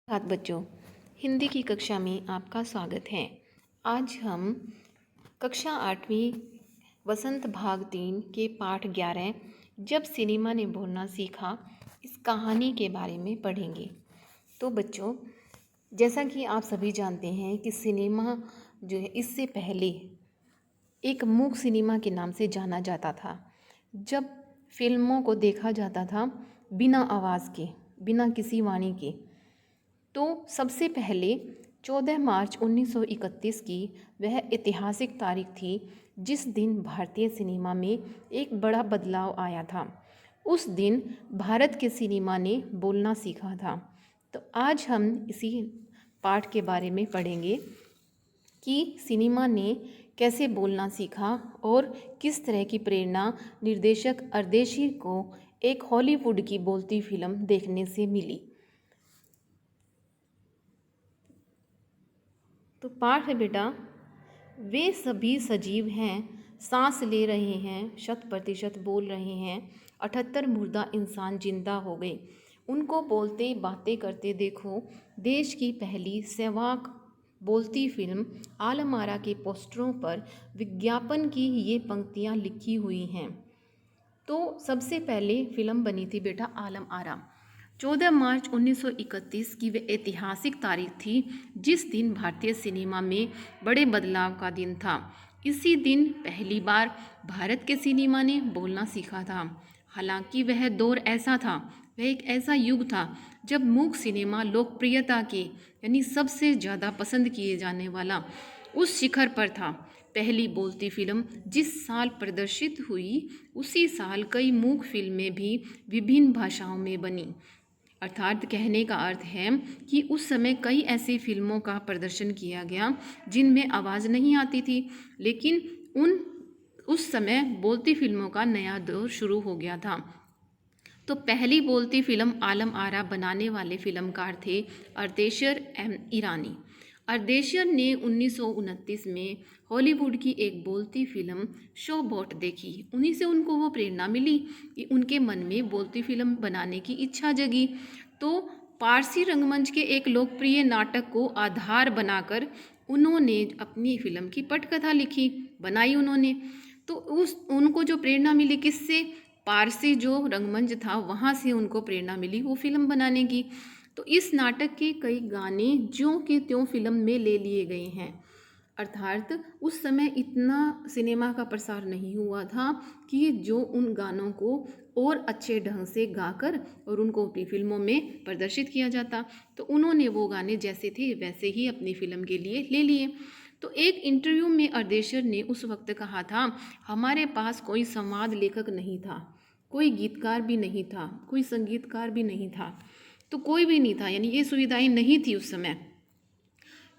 साथ बच्चों, हिंदी की कक्षा में आपका स्वागत है। आज हम कक्षा 8वीं वसंत भाग 3 के पाठ 11 जब सिनेमा ने बोलना सीखा इस कहानी के बारे में पढ़ेंगे। तो बच्चों, जैसा कि आप सभी जानते हैं कि सिनेमा जो है इससे पहले एक मूक सिनेमा के नाम से जाना जाता था। जब फिल्मों को देखा जाता था बिना आवाज़ के, बिना किसी वाणी के। तो सबसे पहले 14 मार्च 1931 की वह ऐतिहासिक तारीख थी जिस दिन भारतीय सिनेमा में एक बड़ा बदलाव आया था। उस दिन भारत के सिनेमा ने बोलना सीखा था। तो आज हम इसी पाठ के बारे में पढ़ेंगे कि सिनेमा ने कैसे बोलना सीखा और किस तरह की प्रेरणा निर्देशक अरदेशी को एक हॉलीवुड की बोलती फिल्म देखने से मिली। तो पाठ है बेटा, वे सभी सजीव हैं, सांस ले रहे हैं, 100% बोल रहे हैं। 78 मुर्दा इंसान जिंदा हो गए, उनको बोलते बातें करते देखो। देश की पहली सहवाग बोलती फिल्म आलम आरा के पोस्टरों पर विज्ञापन की ये पंक्तियाँ लिखी हुई हैं। तो सबसे पहले फिल्म बनी थी बेटा आलम आरा। 14 मार्च 1931 की वह ऐतिहासिक तारीख थी जिस दिन भारतीय सिनेमा में बड़े बदलाव का दिन था। इसी दिन पहली बार भारत के सिनेमा ने बोलना सीखा था। हालांकि वह दौर ऐसा था, वह एक ऐसा युग था जब मूक सिनेमा लोकप्रियता के यानी सबसे ज़्यादा पसंद किए जाने वाला उस शिखर पर था। पहली बोलती फिल्म जिस साल प्रदर्शित हुई उसी साल कई मूक फिल्में भी विभिन्न भाषाओं में बनी। अर्थात कहने का अर्थ है कि उस समय कई ऐसी फिल्मों का प्रदर्शन किया गया जिनमें आवाज़ नहीं आती थी, लेकिन उस समय बोलती फिल्मों का नया दौर शुरू हो गया था। तो पहली बोलती फिल्म आलम आरा बनाने वाले फिल्मकार थे अरदेशर एम ईरानी। अरदेशर ने 1929 में हॉलीवुड की एक बोलती फिल्म शो बोट देखी। उन्हीं से उनको वो प्रेरणा मिली कि उनके मन में बोलती फिल्म बनाने की इच्छा जगी। तो पारसी रंगमंच के एक लोकप्रिय नाटक को आधार बनाकर उन्होंने अपनी फिल्म की पटकथा लिखी, बनाई उन्होंने। तो उनको जो प्रेरणा मिली किससे, पारसी जो रंगमंच था वहाँ से उनको प्रेरणा मिली वो फिल्म बनाने की। तो इस नाटक के कई गाने ज्यों के त्यों फिल्म में ले लिए गए हैं। अर्थात उस समय इतना सिनेमा का प्रसार नहीं हुआ था कि जो उन गानों को और अच्छे ढंग से गाकर और उनको अपनी फिल्मों में प्रदर्शित किया जाता। तो उन्होंने वो गाने जैसे थे वैसे ही अपनी फिल्म के लिए ले लिए। तो एक इंटरव्यू में अरदेशर ने उस वक्त कहा था, हमारे पास कोई संवाद लेखक नहीं था, कोई गीतकार भी नहीं था, कोई संगीतकार भी नहीं था, तो कोई भी नहीं था, यानी ये सुविधाएं नहीं थी उस समय।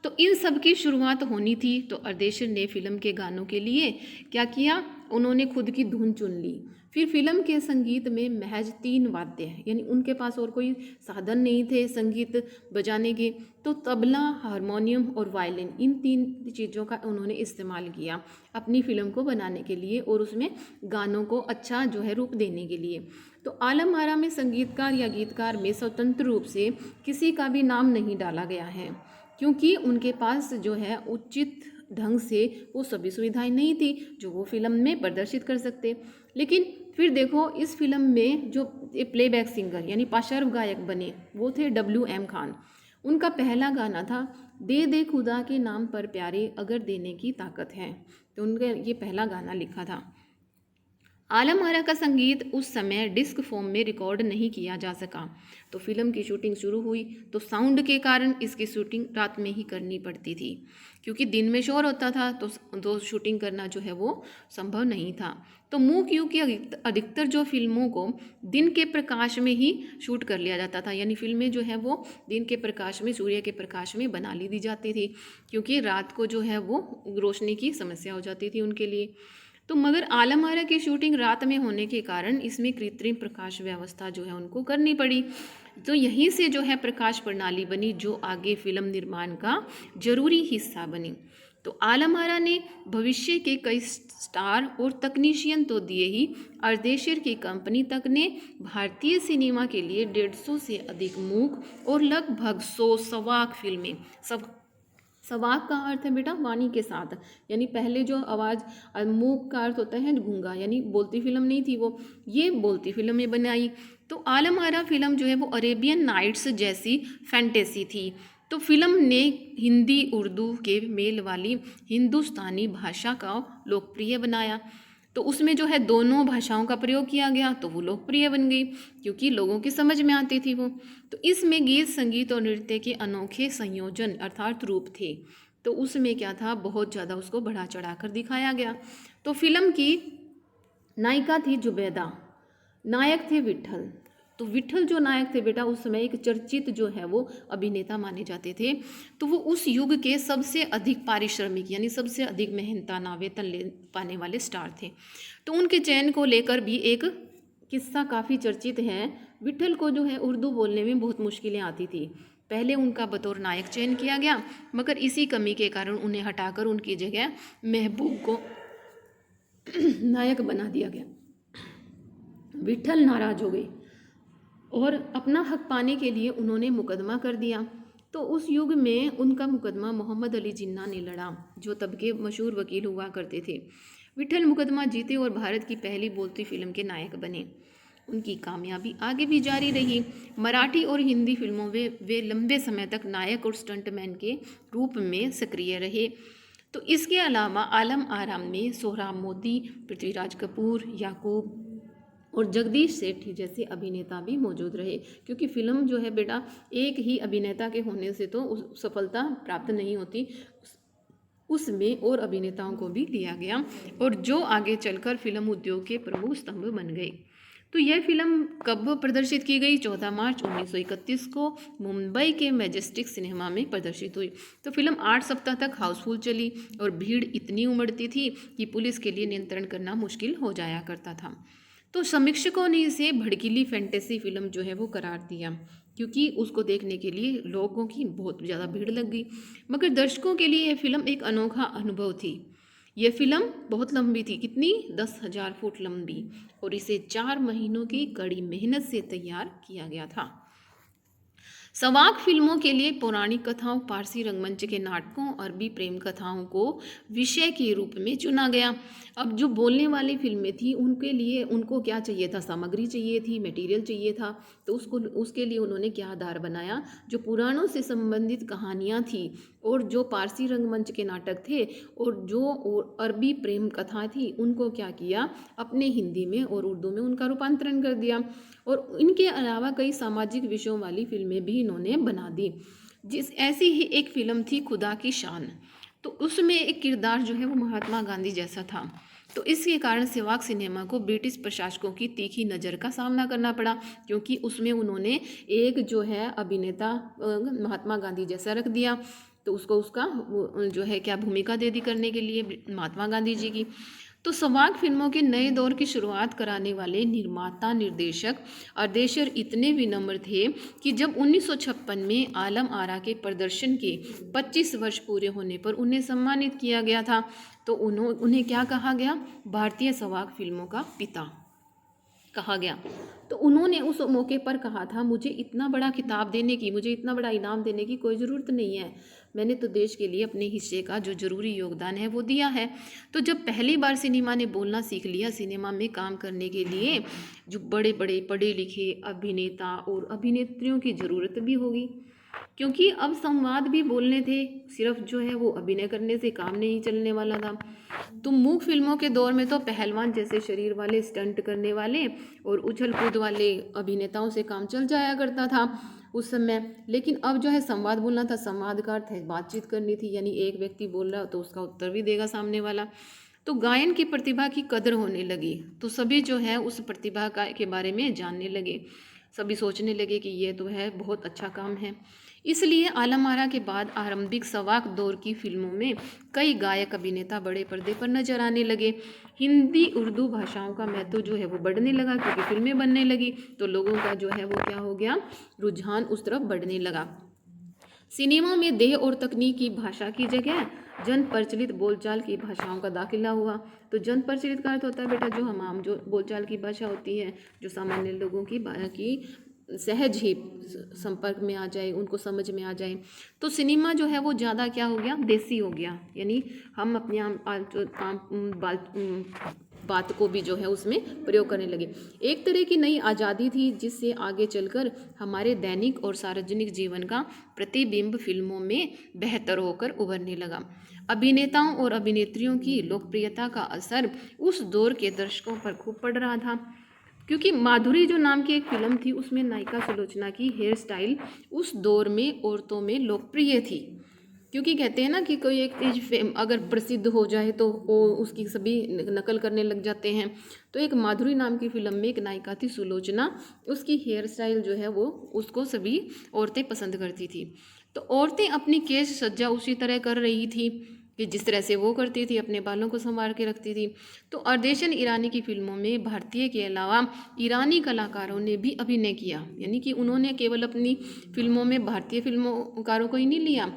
तो इन सब की शुरुआत होनी थी। तो अरदेशर ने फिल्म के गानों के लिए क्या किया, उन्होंने खुद की धुन चुन ली। फिर फिल्म के संगीत में महज 3 वाद्य हैं, यानी उनके पास और कोई साधन नहीं थे संगीत बजाने के। तो तबला, हारमोनियम और वायलिन, इन 3 चीज़ों का उन्होंने इस्तेमाल किया अपनी फिल्म को बनाने के लिए और उसमें गानों को अच्छा जो है रूप देने के लिए। तो आलम आरा में संगीतकार या गीतकार में स्वतंत्र रूप से किसी का भी नाम नहीं डाला गया है, क्योंकि उनके पास जो है उचित ढंग से वो सभी सुविधाएं नहीं थी जो वो फिल्म में प्रदर्शित कर सकते। लेकिन फिर देखो इस फिल्म में जो प्लेबैक सिंगर यानी पार्श्व गायक बने वो थे WM खान। उनका पहला गाना था दे दे खुदा के नाम पर प्यारे अगर देने की ताकत है। तो उनका ये पहला गाना लिखा था। आलम आरा का संगीत उस समय डिस्क फॉर्म में रिकॉर्ड नहीं किया जा सका। तो फिल्म की शूटिंग शुरू हुई तो साउंड के कारण इसकी शूटिंग रात में ही करनी पड़ती थी, क्योंकि दिन में शोर होता था तो शूटिंग करना जो है वो संभव नहीं था। तो मूक युग की अधिकतर जो फिल्मों को दिन के प्रकाश में ही शूट कर लिया जाता था, यानी फिल्में जो है वो दिन के प्रकाश में, सूर्य के प्रकाश में बना ली दी जाती थी, क्योंकि रात को जो है वो रोशनी की समस्या हो जाती थी उनके लिए। तो मगर आलम आरा की शूटिंग रात में होने के कारण इसमें कृत्रिम प्रकाश व्यवस्था जो है उनको करनी पड़ी। तो यहीं से जो है प्रकाश प्रणाली बनी जो आगे फिल्म निर्माण का जरूरी हिस्सा बनी। तो आलम आरा ने भविष्य के कई स्टार और तकनीशियन तो दिए ही, अर्देशीर की कंपनी तक ने भारतीय सिनेमा के लिए 150 से अधिक मूक और लगभग 100 सवाक फिल्में, सवाक का अर्थ है बेटा वाणी के साथ, यानी पहले जो आवाज़, मूक का अर्थ होता है गूंगा, यानी बोलती फिल्म नहीं थी वो, ये बोलती फिल्म में बनाई। तो आलम आरा फिल्म जो है वो अरेबियन नाइट्स जैसी फैंटेसी थी। तो फिल्म ने हिंदी उर्दू के मेल वाली हिंदुस्तानी भाषा का लोकप्रिय बनाया। तो उसमें जो है दोनों भाषाओं का प्रयोग किया गया, तो वो लोकप्रिय बन गई क्योंकि लोगों की समझ में आती थी वो। तो इसमें गीत संगीत और नृत्य के अनोखे संयोजन अर्थात रूप थे। तो उसमें क्या था, बहुत ज़्यादा उसको बढ़ा चढ़ा कर दिखाया गया। तो फिल्म की नायिका थी जुबैदा, नायक थे विट्ठल। तो विट्ठल जो नायक थे बेटा उस समय एक चर्चित जो है वो अभिनेता माने जाते थे। तो वो उस युग के सबसे अधिक पारिश्रमिक यानी सबसे अधिक मेहनताना वेतन ले पाने वाले स्टार थे। तो उनके चयन को लेकर भी एक किस्सा काफ़ी चर्चित है। विट्ठल को जो है उर्दू बोलने में बहुत मुश्किलें आती थी। पहले उनका बतौर नायक चयन किया गया, मगर इसी कमी के कारण उन्हें हटाकर उनकी जगह महबूब को नायक बना दिया गया। विट्ठल नाराज हो गए और अपना हक पाने के लिए उन्होंने मुकदमा कर दिया। तो उस युग में उनका मुकदमा मोहम्मद अली जिन्ना ने लड़ा, जो तब के मशहूर वकील हुआ करते थे। विट्ठल मुकदमा जीते और भारत की पहली बोलती फिल्म के नायक बने। उनकी कामयाबी आगे भी जारी रही। मराठी और हिंदी फिल्मों में वे लंबे समय तक नायक और स्टंटमैन के रूप में सक्रिय रहे। तो इसके अलावा आलम आरा में सोहराब मोदी, पृथ्वीराज कपूर, याकूब और जगदीश सेठी जैसे अभिनेता भी मौजूद रहे, क्योंकि फिल्म जो है बेटा एक ही अभिनेता के होने से तो उस सफलता प्राप्त नहीं होती, उसमें और अभिनेताओं को भी लिया गया और जो आगे चलकर फिल्म उद्योग के प्रमुख स्तंभ बन गए। तो यह फिल्म कब प्रदर्शित की गई? 14 मार्च 1931 को मुंबई के मैजेस्टिक सिनेमा में प्रदर्शित हुई। तो फिल्म 8 सप्ताह तक हाउसफुल चली और भीड़ इतनी उमड़ती थी कि पुलिस के लिए नियंत्रण करना मुश्किल हो जाया करता था। तो समीक्षकों ने इसे भड़कीली फैंटेसी फिल्म जो है वो करार दिया, क्योंकि उसको देखने के लिए लोगों की बहुत ज़्यादा भीड़ लग गई। मगर दर्शकों के लिए यह फिल्म एक अनोखा अनुभव थी। यह फिल्म बहुत लंबी थी, कितनी? 10,000 फुट लंबी, और इसे 4 महीनों की कड़ी मेहनत से तैयार किया गया था। सवाक फिल्मों के लिए पौराणिक कथाओं, पारसी रंगमंच के नाटकों, अरबी प्रेम कथाओं को विषय के रूप में चुना गया। अब जो बोलने वाली फिल्में थी उनके लिए उनको क्या चाहिए था? सामग्री चाहिए थी, मटेरियल चाहिए था। तो उसके लिए उन्होंने क्या आधार बनाया? जो पुराणों से संबंधित कहानियाँ थी और जो पारसी रंगमंच के नाटक थे और जो अरबी प्रेम कथा थी, उनको क्या किया? अपने हिंदी में और उर्दू में उनका रूपांतरण कर दिया। और इनके अलावा कई सामाजिक विषयों वाली फिल्में भी इन्होंने बना दी। ऐसी ही एक फिल्म थी खुदा की शान। तो उसमें एक किरदार जो है वो महात्मा गांधी जैसा था। तो इसके कारण सवाक सिनेमा को ब्रिटिश प्रशासकों की तीखी नज़र का सामना करना पड़ा, क्योंकि उसमें उन्होंने एक जो है अभिनेता महात्मा गांधी जैसा रख दिया। तो उसको उसका जो है क्या भूमिका दे दी करने के लिए महात्मा गांधी जी की। तो सवाक फिल्मों के नए दौर की शुरुआत कराने वाले निर्माता निर्देशक अर्देशीर इतने विनम्र थे कि जब 1956 में आलम आरा के प्रदर्शन के 25 वर्ष पूरे होने पर उन्हें सम्मानित किया गया था। तो उन्हें क्या कहा गया? भारतीय सवाक फिल्मों का पिता कहा गया। तो उन्होंने उस मौके पर कहा था, मुझे इतना बड़ा खिताब देने की, मुझे इतना बड़ा इनाम देने की कोई ज़रूरत नहीं है। मैंने तो देश के लिए अपने हिस्से का जो ज़रूरी योगदान है वो दिया है। तो जब पहली बार सिनेमा ने बोलना सीख लिया, सिनेमा में काम करने के लिए जो बड़े बड़े पढ़े लिखे अभिनेता और अभिनेत्रियों की ज़रूरत भी होगी, क्योंकि अब संवाद भी बोलने थे, सिर्फ जो है वो अभिनय करने से काम नहीं चलने वाला था। तो मूक फिल्मों के दौर में तो पहलवान जैसे शरीर वाले, स्टंट करने वाले और उछल कूद वाले अभिनेताओं से काम चल जाया करता था उस समय। लेकिन अब जो है संवाद बोलना था, संवाद का अर्थ है बातचीत करनी थी, यानी एक व्यक्ति बोल रहा तो उसका उत्तर भी देगा सामने वाला। तो गायन की प्रतिभा की कदर होने लगी, तो सभी जो है उस प्रतिभा के बारे में जानने लगे, सभी सोचने लगे कि ये तो है बहुत अच्छा काम है। इसलिए आलम आरा के बाद आरंभिक सवाक दौर की फिल्मों में कई गायक अभिनेता बड़े पर्दे पर नजर आने लगे। हिंदी उर्दू भाषाओं का महत्व जो है वो बढ़ने लगा, क्योंकि फिल्में बनने लगी तो लोगों का जो है वो क्या हो गया? रुझान उस तरफ बढ़ने लगा। सिनेमा में देह और तकनीक की भाषा की जगह जन प्रचलित बोलचाल की भाषाओं का दाखिला हुआ। तो जन प्रचलित का अर्थ होता है बेटा जो हम आम जो बोलचाल की भाषा होती है, जो सामान्य लोगों की सहज ही संपर्क में आ जाए, उनको समझ में आ जाए। तो सिनेमा जो है वो ज़्यादा क्या हो गया, देसी हो गया, यानी हम अपने बात को भी जो है उसमें प्रयोग करने लगे। एक तरह की नई आज़ादी थी जिससे आगे चलकर हमारे दैनिक और सार्वजनिक जीवन का प्रतिबिंब फिल्मों में बेहतर होकर उभरने लगा। अभिनेताओं और अभिनेत्रियों की लोकप्रियता का असर उस दौर के दर्शकों पर खूब पड़ रहा था, क्योंकि माधुरी जो नाम की एक फिल्म थी उसमें नायिका सुलोचना की हेयर स्टाइल उस दौर में औरतों में लोकप्रिय थी। क्योंकि कहते हैं ना कि कोई एक चीज़ अगर प्रसिद्ध हो जाए तो वो उसकी सभी नकल करने लग जाते हैं। तो एक माधुरी नाम की फिल्म में एक नायिका थी सुलोचना, उसकी हेयर स्टाइल जो है वो उसको सभी औरतें पसंद करती थी। तो औरतें अपनी केश सज्जा उसी तरह कर रही थी कि जिस तरह से वो करती थी, अपने बालों को संवार के रखती थी। तो अरदेशन ईरानी की फिल्मों में भारतीय के अलावा ईरानी कलाकारों ने भी अभिनय किया, यानी कि उन्होंने केवल अपनी फिल्मों में भारतीय फिल्मकारों को ही नहीं लिया,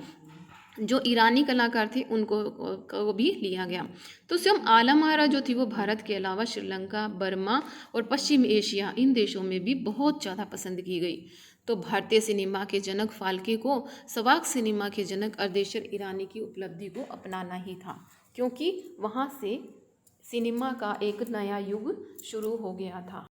जो ईरानी कलाकार थे उनको को भी लिया गया। तो स्वयं आलम आरा जो थी वो भारत के अलावा श्रीलंका, बर्मा और पश्चिम एशिया इन देशों में भी बहुत ज़्यादा पसंद की गई। तो भारतीय सिनेमा के जनक फाल्के को सवाक सिनेमा के जनक अरदेशर ईरानी की उपलब्धि को अपनाना ही था, क्योंकि वहाँ से सिनेमा का एक नया युग शुरू हो गया था।